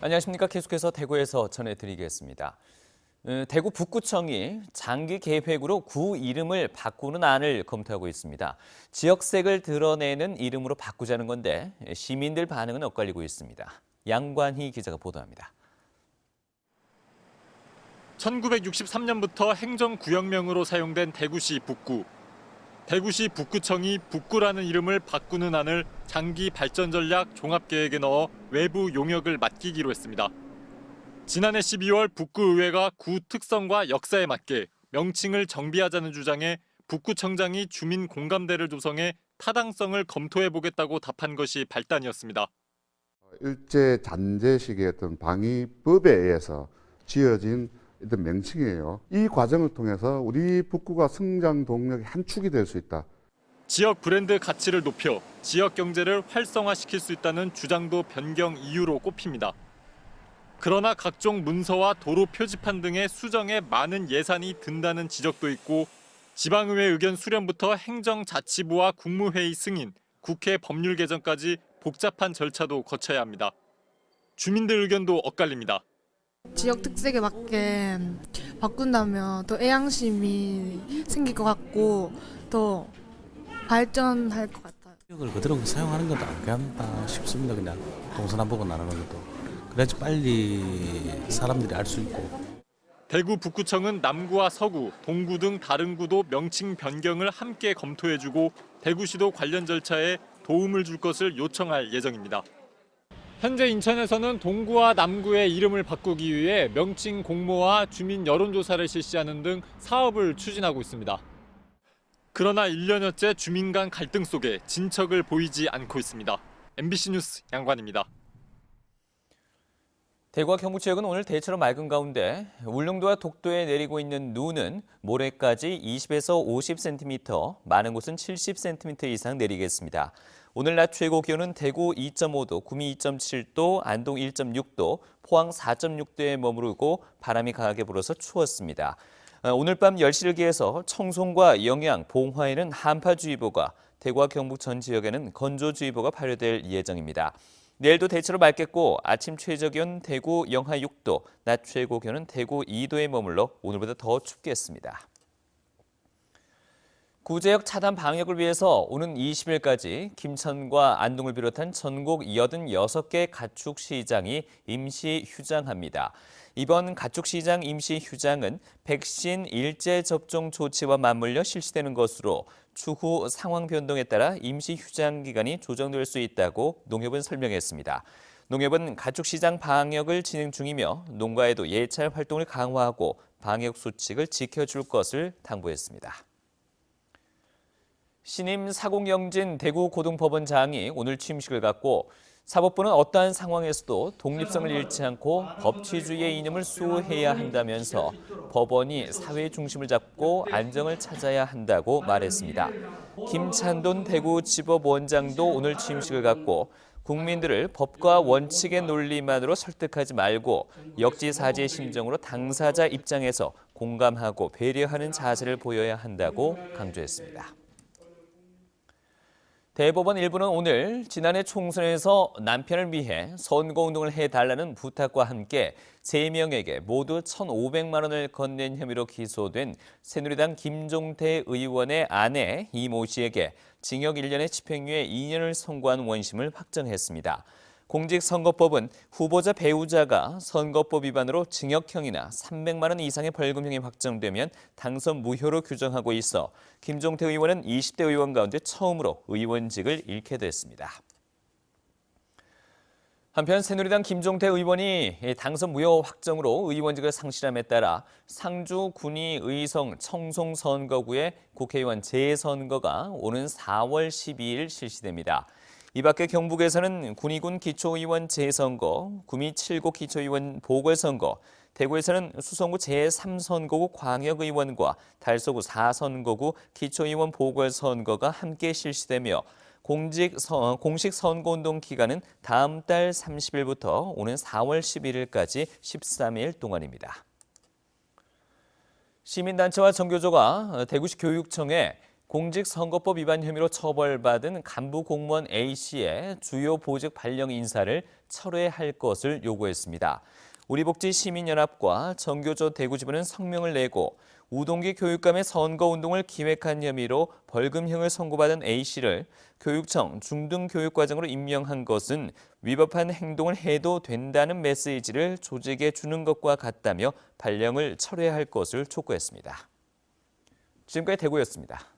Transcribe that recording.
안녕하십니까. 계속해서 대구에서 전해드리겠습니다. 대구 북구청이 장기 계획으로 구 이름을 바꾸는 안을 검토하고 있습니다. 지역색을 드러내는 이름으로 바꾸자는 건데 시민들 반응은 엇갈리고 있습니다. 양관희 기자가 보도합니다. 1963년부터 행정구역명으로 사용된 대구시 북구. 대구시 북구청이 북구라는 이름을 바꾸는 안을 장기 발전 전략 종합계획에 넣어 외부 용역을 맡기기로 했습니다. 지난해 12월 북구의회가 구 특성과 역사에 맞게 명칭을 정비하자는 주장에 북구청장이 주민 공감대를 조성해 타당성을 검토해보겠다고 답한 것이 발단이었습니다. 일제 잔재식의 어떤 방위법에 의해서 지어진 어떤 명칭이에요. 이 과정을 통해서 우리 북구가 성장 동력의 한 축이 될 수 있다. 지역 브랜드 가치를 높여 지역 경제를 활성화시킬 수 있다는 주장도 변경 이유로 꼽힙니다. 그러나 각종 문서와 도로 표지판 등의 수정에 많은 예산이 든다는 지적도 있고 지방의회 의견 수렴부터 행정자치부와 국무회의 승인, 국회 법률 개정까지 복잡한 절차도 거쳐야 합니다. 주민들 의견도 엇갈립니다. 지역 특색에 맞게 바꾼다면 더 애양심이 생길 것 같고 더 발전할 것 같아요. 지역을 그대로 사용하는 것도 안 괜찮다 싶습니다. 그냥 동서남북을 나누는 것도. 그래야지 빨리 사람들이 알 수 있고. 대구 북구청은 남구와 서구, 동구 등 다른 구도 명칭 변경을 함께 검토해주고 대구시도 관련 절차에 도움을 줄 것을 요청할 예정입니다. 현재 인천에서는 동구와 남구의 이름을 바꾸기 위해 명칭 공모와 주민 여론조사를 실시하는 등 사업을 추진하고 있습니다. 그러나 1년여째 주민 간 갈등 속에 진척을 보이지 않고 있습니다. MBC 뉴스 양관입니다. 대구와 경북 지역은 오늘 대체로 맑은 가운데 울릉도와 독도에 내리고 있는 눈은 모레까지 20에서 50cm, 많은 곳은 70cm 이상 내리겠습니다. 오늘 낮 최고 기온은 대구 2.5도, 구미 2.7도, 안동 1.6도, 포항 4.6도에 머무르고 바람이 강하게 불어서 추웠습니다. 오늘 밤 10시를 기해서 청송과 영양, 봉화에는 한파주의보가, 대구와 경북 전 지역에는 건조주의보가 발효될 예정입니다. 내일도 대체로 맑겠고 아침 최저기온 대구 영하 6도, 낮 최고 기온은 대구 2도에 머물러 오늘보다 더 춥겠습니다. 구제역 차단 방역을 위해서 오는 20일까지 김천과 안동을 비롯한 전국 86개 가축시장이 임시 휴장합니다. 이번 가축시장 임시 휴장은 백신 일제 접종 조치와 맞물려 실시되는 것으로 추후 상황 변동에 따라 임시 휴장 기간이 조정될 수 있다고 농협은 설명했습니다. 농협은 가축시장 방역을 진행 중이며 농가에도 예찰 활동을 강화하고 방역 수칙을 지켜줄 것을 당부했습니다. 신임 사공영진 대구고등법원장이 오늘 취임식을 갖고 사법부는 어떠한 상황에서도 독립성을 잃지 않고 법치주의의 이념을 수호해야 한다면서 법원이 사회 중심을 잡고 안정을 찾아야 한다고 말했습니다. 김찬돈 대구지법원장도 오늘 취임식을 갖고 국민들을 법과 원칙의 논리만으로 설득하지 말고 역지사지의 심정으로 당사자 입장에서 공감하고 배려하는 자세를 보여야 한다고 강조했습니다. 대법원 일부는 오늘 지난해 총선에서 남편을 위해 선거운동을 해달라는 부탁과 함께 3명에게 모두 1,500만 원을 건넨 혐의로 기소된 새누리당 김종태 의원의 아내 이모 씨에게 징역 1년의 집행유예 2년을 선고한 원심을 확정했습니다. 공직선거법은 후보자 배우자가 선거법 위반으로 징역형이나 300만 원 이상의 벌금형이 확정되면 당선 무효로 규정하고 있어 김종태 의원은 20대 의원 가운데 처음으로 의원직을 잃게 됐습니다. 한편 새누리당 김종태 의원이 당선 무효 확정으로 의원직을 상실함에 따라 상주 군위 의성 청송 선거구의 국회의원 재선거가 오는 4월 12일 실시됩니다. 이 밖에 경북에서는 군위군 기초의원 재선거, 구미 7구 기초의원 보궐선거, 대구에서는 수성구 제3선거구 광역의원과 달서구 4선거구 기초의원 보궐선거가 함께 실시되며 공식 선거운동 기간은 다음 달 30일부터 오는 4월 11일까지 13일 동안입니다. 시민단체와 정교조가 대구시 교육청에 공직선거법 위반 혐의로 처벌받은 간부 공무원 A씨의 주요 보직 발령 인사를 철회할 것을 요구했습니다. 우리복지시민연합과 정교조 대구지부는 성명을 내고 우동기 교육감의 선거운동을 기획한 혐의로 벌금형을 선고받은 A씨를 교육청 중등교육과장으로 임명한 것은 위법한 행동을 해도 된다는 메시지를 조직에 주는 것과 같다며 발령을 철회할 것을 촉구했습니다. 지금까지 대구였습니다.